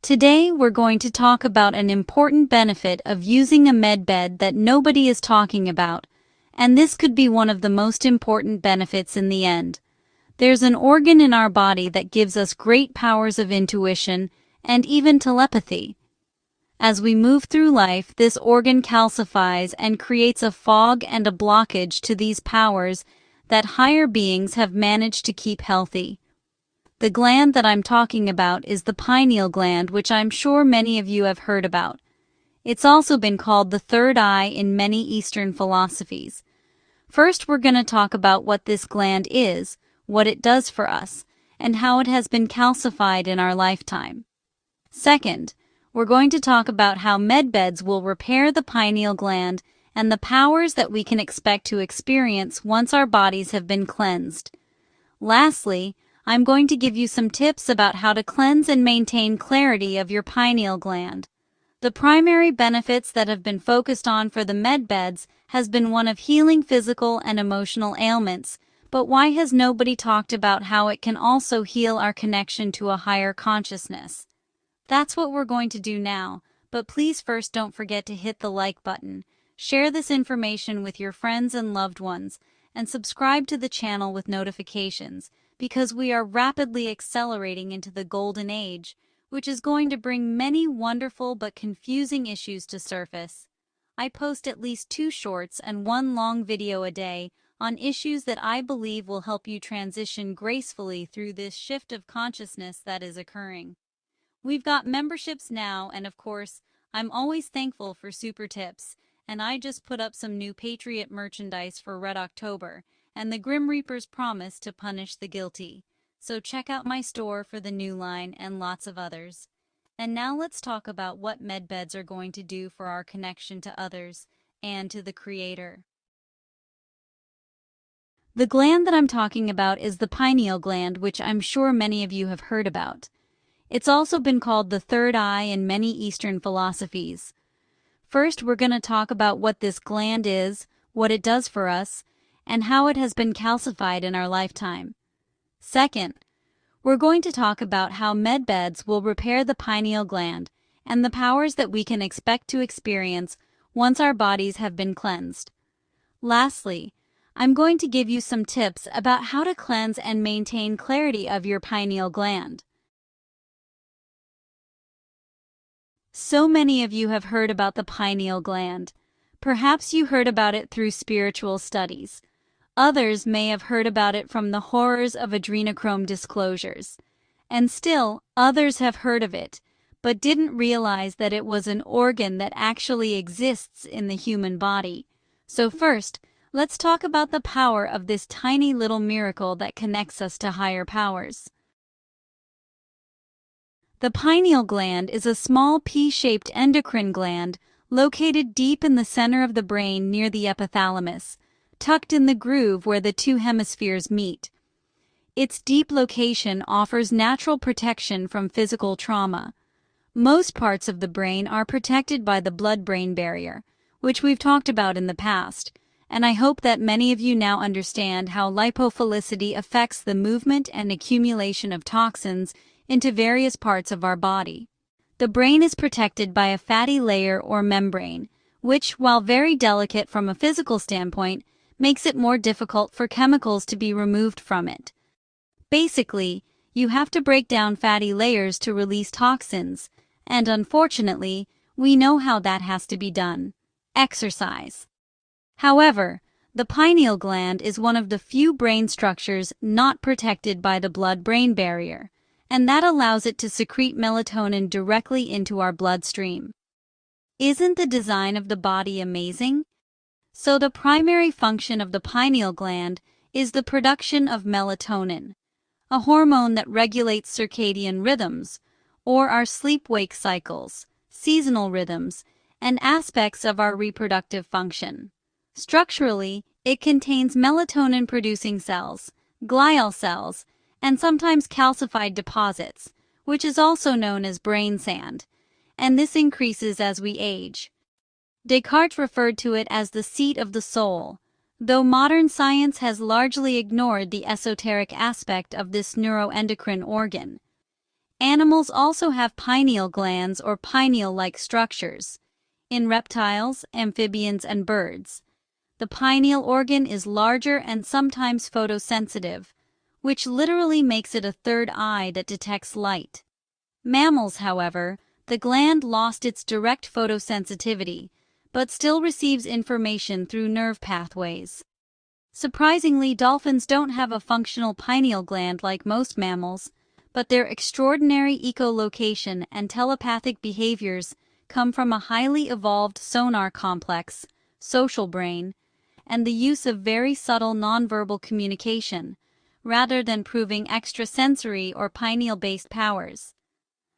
Today, we're going to talk about an important benefit of using a medbed that nobody is talking about, and this could be one of the most important benefits in the end. There's an organ in our body that gives us great powers of intuition and even telepathy. As we move through life, this organ calcifies and creates a fog and a blockage to these powers that higher beings have managed to keep healthy. The gland that I'm talking about is the pineal gland, which I'm sure many of you have heard about. It's also been called the third eye in many Eastern philosophies. First, we're going to talk about what this gland is, what it does for us, and how it has been calcified in our lifetime. Second, we're going to talk about how medbeds will repair the pineal gland and the powers that we can expect to experience once our bodies have been cleansed. Lastly, I'm going to give you some tips about how to cleanse and maintain clarity of your pineal gland. The primary benefits that have been focused on for the medbeds has been one of healing physical and emotional ailments, but why has nobody talked about how it can also heal our connection to a higher consciousness? That's what we're going to do now, but please first don't forget to hit the like button, share this information with your friends and loved ones, and subscribe to the channel with notifications, because we are rapidly accelerating into the golden age, which is going to bring many wonderful but confusing issues to surface. I post at least 2 shorts and 1 long video a day on issues that I believe will help you transition gracefully through this shift of consciousness that is occurring. We've got memberships now, and of course, I'm always thankful for super tips, and I just put up some new Patriot merchandise for Red October, and the Grim Reapers promise to punish the guilty. So check out my store for the new line and lots of others. And now let's talk about what medbeds are going to do for our connection to others and to the Creator. The gland that I'm talking about is the pineal gland, which I'm sure many of you have heard about. It's also been called the third eye in many Eastern philosophies. First, we're going to talk about what this gland is, what it does for us, and how it has been calcified in our lifetime. Second, we're going to talk about how medbeds will repair the pineal gland and the powers that we can expect to experience once our bodies have been cleansed. Lastly, I'm going to give you some tips about how to cleanse and maintain clarity of your pineal gland. So many of you have heard about the pineal gland. Perhaps you heard about it through spiritual studies. Others may have heard about it from the horrors of adrenochrome disclosures. And still, others have heard of it, but didn't realize that it was an organ that actually exists in the human body. So first, let's talk about the power of this tiny little miracle that connects us to higher powers. The pineal gland is a small pea-shaped endocrine gland located deep in the center of the brain near the epithalamus, tucked in the groove where the 2 hemispheres meet. Its deep location offers natural protection from physical trauma. Most parts of the brain are protected by the blood-brain barrier, which we've talked about in the past, and I hope that many of you now understand how lipophilicity affects the movement and accumulation of toxins into various parts of our body. The brain is protected by a fatty layer or membrane, which, while very delicate from a physical standpoint, makes it more difficult for chemicals to be removed from it. Basically, you have to break down fatty layers to release toxins, and unfortunately, we know how that has to be done: exercise. However, the pineal gland is one of the few brain structures not protected by the blood-brain barrier, and that allows it to secrete melatonin directly into our bloodstream. Isn't the design of the body amazing? So the primary function of the pineal gland is the production of melatonin, a hormone that regulates circadian rhythms, or our sleep-wake cycles, seasonal rhythms, and aspects of our reproductive function. Structurally, it contains melatonin-producing cells, glial cells, and sometimes calcified deposits, which is also known as brain sand, and this increases as we age. Descartes referred to it as the seat of the soul, though modern science has largely ignored the esoteric aspect of this neuroendocrine organ. Animals also have pineal glands or pineal-like structures. In reptiles, amphibians, and birds, the pineal organ is larger and sometimes photosensitive, which literally makes it a third eye that detects light. Mammals, however, the gland lost its direct photosensitivity, but still receives information through nerve pathways. Surprisingly, dolphins don't have a functional pineal gland like most mammals, but their extraordinary echolocation and telepathic behaviors come from a highly evolved sonar complex, social brain, and the use of very subtle nonverbal communication, rather than proving extrasensory or pineal-based powers.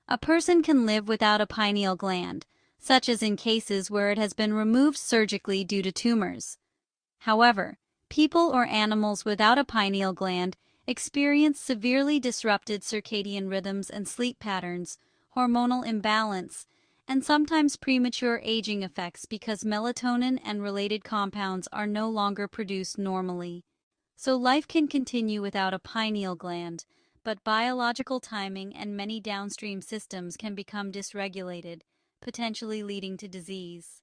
A person can live without a pineal gland, such as in cases where it has been removed surgically due to tumors. However, people or animals without a pineal gland experience severely disrupted circadian rhythms and sleep patterns, hormonal imbalance, and sometimes premature aging effects because melatonin and related compounds are no longer produced normally. So life can continue without a pineal gland, but biological timing and many downstream systems can become dysregulated, potentially leading to disease.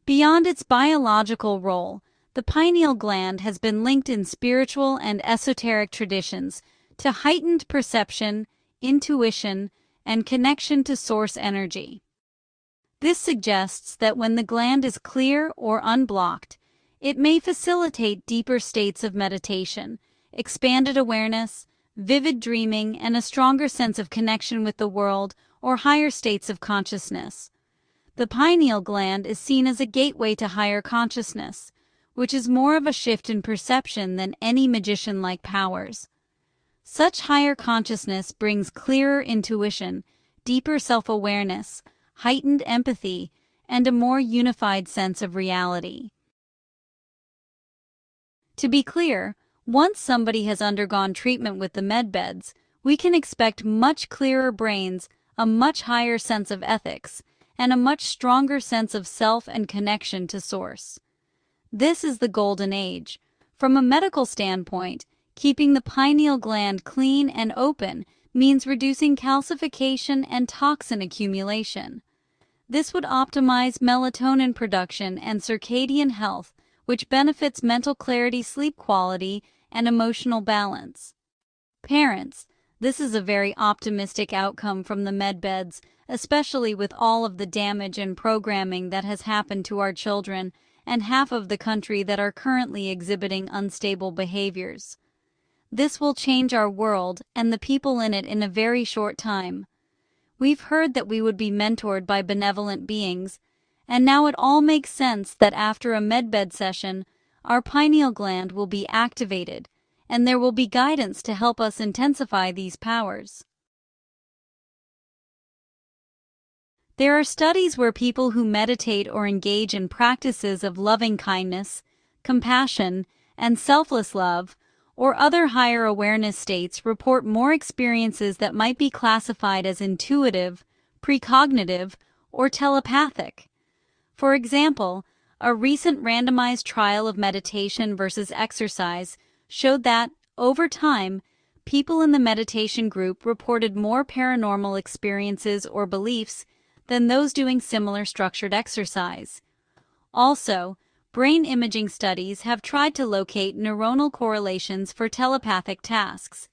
Beyond its biological role, the pineal gland has been linked in spiritual and esoteric traditions to heightened perception, intuition, and connection to source energy. This suggests that when the gland is clear or unblocked, it may facilitate deeper states of meditation, expanded awareness, vivid dreaming, and a stronger sense of connection with the world or higher states of consciousness. The pineal gland is seen as a gateway to higher consciousness, which is more of a shift in perception than any magician-like powers. Such higher consciousness brings clearer intuition, deeper self-awareness, heightened empathy, and a more unified sense of reality. To be clear, once somebody has undergone treatment with the Medbeds, we can expect much clearer brains, a much higher sense of ethics, and a much stronger sense of self and connection to source. This is the golden age. From a medical standpoint, keeping the pineal gland clean and open means reducing calcification and toxin accumulation. This would optimize melatonin production and circadian health, which benefits mental clarity, sleep quality, and emotional balance. Parents, this is a very optimistic outcome from the Medbeds, especially with all of the damage and programming that has happened to our children and half of the country that are currently exhibiting unstable behaviors. This will change our world and the people in it in a very short time. We've heard that we would be mentored by benevolent beings, and now it all makes sense that after a Medbed session, our pineal gland will be activated, and there will be guidance to help us intensify these powers. There are studies where people who meditate or engage in practices of loving kindness, compassion, and selfless love, or other higher awareness states report more experiences that might be classified as intuitive, precognitive, or telepathic. For example, a recent randomized trial of meditation versus exercise showed that, over time, people in the meditation group reported more paranormal experiences or beliefs than those doing similar structured exercise. Also, brain imaging studies have tried to locate neuronal correlations for telepathic tasks.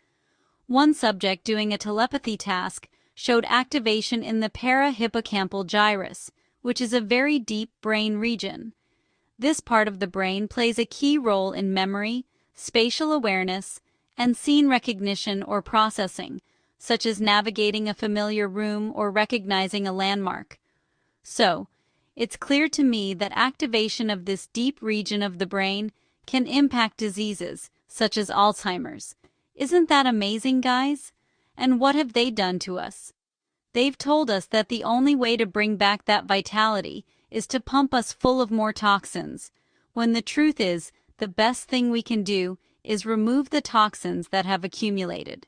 One subject doing a telepathy task showed activation in the para-hippocampal gyrus, which is a very deep brain region. This part of the brain plays a key role in memory, spatial awareness, and scene recognition or processing, such as navigating a familiar room or recognizing a landmark. So, it's clear to me that activation of this deep region of the brain can impact diseases, such as Alzheimer's. Isn't that amazing, guys? And what have they done to us? They've told us that the only way to bring back that vitality is to pump us full of more toxins, when the truth is, the best thing we can do is remove the toxins that have accumulated.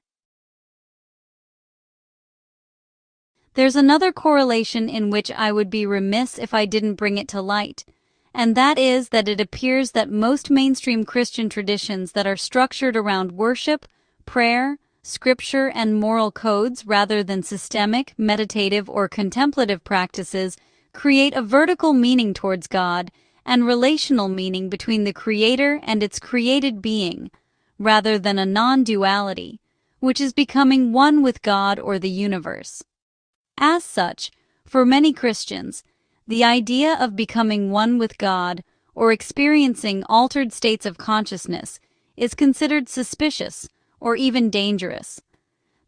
There's another correlation in which I would be remiss if I didn't bring it to light, and that is that it appears that most mainstream Christian traditions that are structured around worship, prayer, scripture and moral codes rather than systemic, meditative, or contemplative practices create a vertical meaning towards God and relational meaning between the Creator and its created being, rather than a non-duality, which is becoming one with God or the universe. As such, for many Christians, the idea of becoming one with God or experiencing altered states of consciousness is considered suspicious or even dangerous.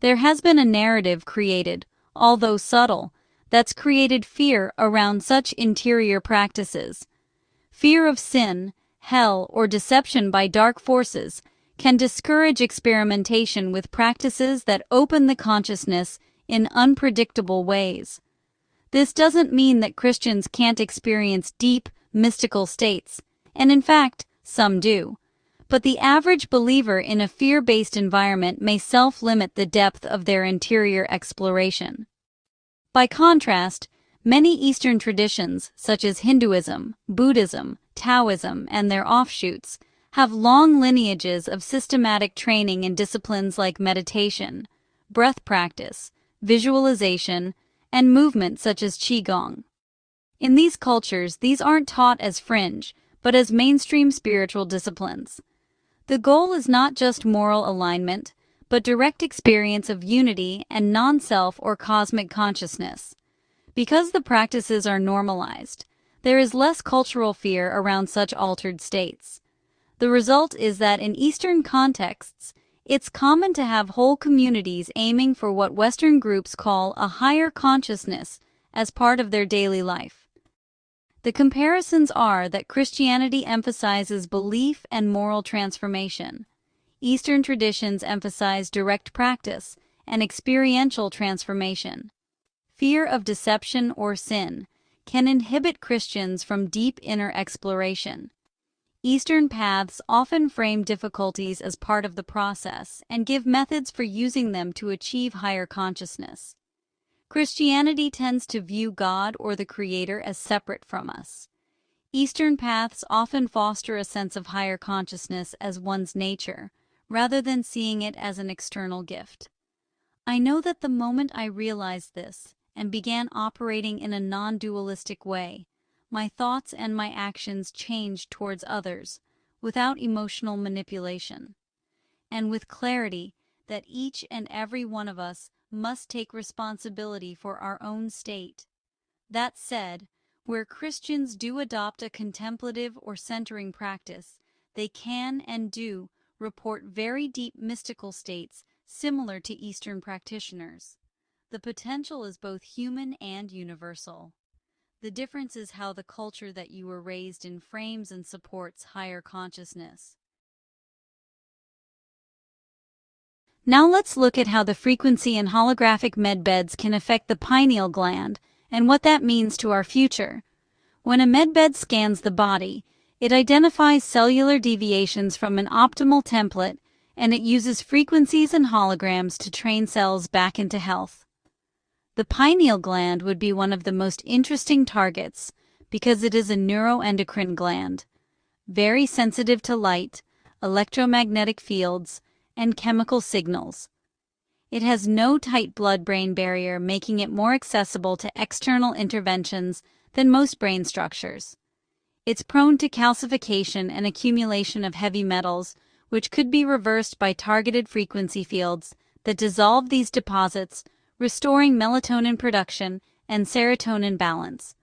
There has been a narrative created, although subtle, that's created fear around such interior practices. Fear of sin, hell, or deception by dark forces can discourage experimentation with practices that open the consciousness in unpredictable ways. This doesn't mean that Christians can't experience deep, mystical states, and in fact, some do. But the average believer in a fear-based environment may self-limit the depth of their interior exploration. By contrast, many Eastern traditions, such as Hinduism, Buddhism, Taoism, and their offshoots, have long lineages of systematic training in disciplines like meditation, breath practice, visualization, and movement such as Qigong. In these cultures, these aren't taught as fringe, but as mainstream spiritual disciplines. The goal is not just moral alignment, but direct experience of unity and non-self or cosmic consciousness. Because the practices are normalized, there is less cultural fear around such altered states. The result is that in Eastern contexts, it's common to have whole communities aiming for what Western groups call a higher consciousness as part of their daily life. The comparisons are that Christianity emphasizes belief and moral transformation. Eastern traditions emphasize direct practice and experiential transformation. Fear of deception or sin can inhibit Christians from deep inner exploration. Eastern paths often frame difficulties as part of the process and give methods for using them to achieve higher consciousness. Christianity tends to view God or the Creator as separate from us. Eastern paths often foster a sense of higher consciousness as one's nature, rather than seeing it as an external gift. I know that the moment I realized this and began operating in a non-dualistic way, my thoughts and my actions changed towards others without emotional manipulation, and with clarity that each and every one of us must take responsibility for our own state. That said, where Christians do adopt a contemplative or centering practice, they can and do report very deep mystical states similar to Eastern practitioners. The potential is both human and universal. The difference is how the culture that you were raised in frames and supports higher consciousness. Now let's look at how the frequency and holographic medbeds can affect the pineal gland and what that means to our future. When a medbed scans the body, it identifies cellular deviations from an optimal template, and it uses frequencies and holograms to train cells back into health. The pineal gland would be one of the most interesting targets because it is a neuroendocrine gland, very sensitive to light, electromagnetic fields, and chemical signals. It has no tight blood-brain barrier, making it more accessible to external interventions than most brain structures. It's prone to calcification and accumulation of heavy metals, which could be reversed by targeted frequency fields that dissolve these deposits, restoring melatonin production and serotonin balance.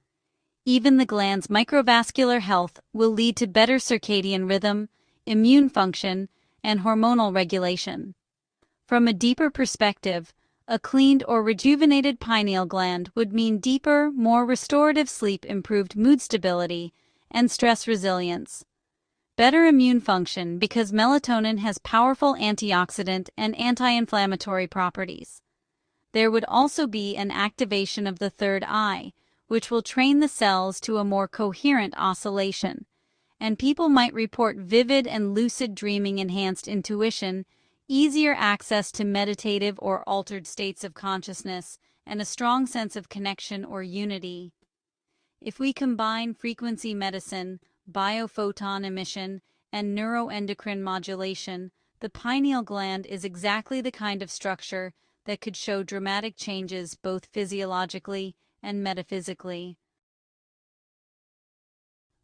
Even the gland's microvascular health will lead to better circadian rhythm, immune function, and hormonal regulation. From a deeper perspective, a cleaned or rejuvenated pineal gland would mean deeper, more restorative sleep, improved mood stability, and stress resilience. Better immune function because melatonin has powerful antioxidant and anti-inflammatory properties. There would also be an activation of the third eye, which will train the cells to a more coherent oscillation, and people might report vivid and lucid dreaming, enhanced intuition, easier access to meditative or altered states of consciousness, and a strong sense of connection or unity. If we combine frequency medicine, biophoton emission, and neuroendocrine modulation, The pineal gland is exactly the kind of structure that could show dramatic changes both physiologically and metaphysically.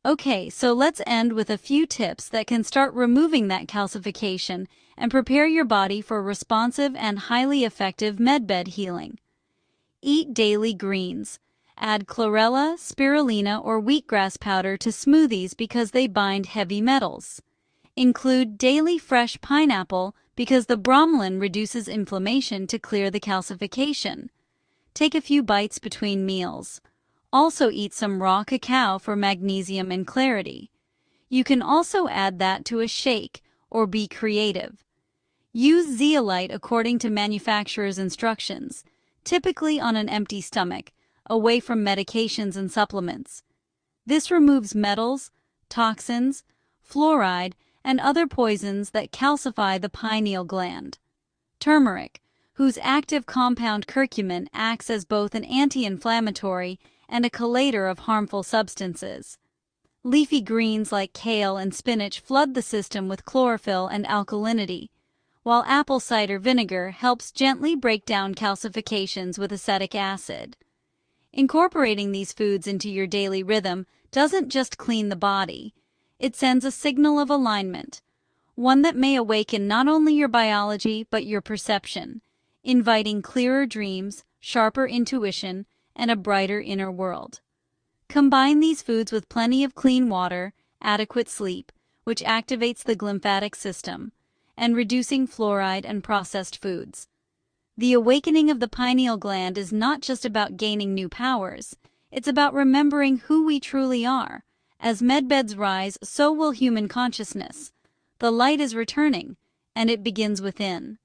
Okay, so let's end with a few tips that can start removing that calcification and prepare your body for responsive and highly effective medbed healing. Eat daily greens. Add chlorella, spirulina, or wheatgrass powder to smoothies because they bind heavy metals. Include daily fresh pineapple because the bromelain reduces inflammation to clear the calcification. Take a few bites between meals. Also eat some raw cacao for magnesium and clarity. You can also add that to a shake or be creative. Use zeolite according to manufacturer's instructions, typically on an empty stomach, away from medications and supplements. This removes metals, toxins, fluoride, and other poisons that calcify the pineal gland. Turmeric, whose active compound curcumin acts as both an anti-inflammatory and a chelator of harmful substances. Leafy greens like kale and spinach flood the system with chlorophyll and alkalinity, while apple cider vinegar helps gently break down calcifications with acetic acid. Incorporating these foods into your daily rhythm doesn't just clean the body, it sends a signal of alignment, one that may awaken not only your biology but your perception, inviting clearer dreams, sharper intuition, and a brighter inner world. Combine these foods with plenty of clean water, adequate sleep, which activates the glymphatic system, and reducing fluoride and processed foods. The awakening of the pineal gland is not just about gaining new powers, it's about remembering who we truly are. As medbeds rise, so will human consciousness. The light is returning, and it begins within.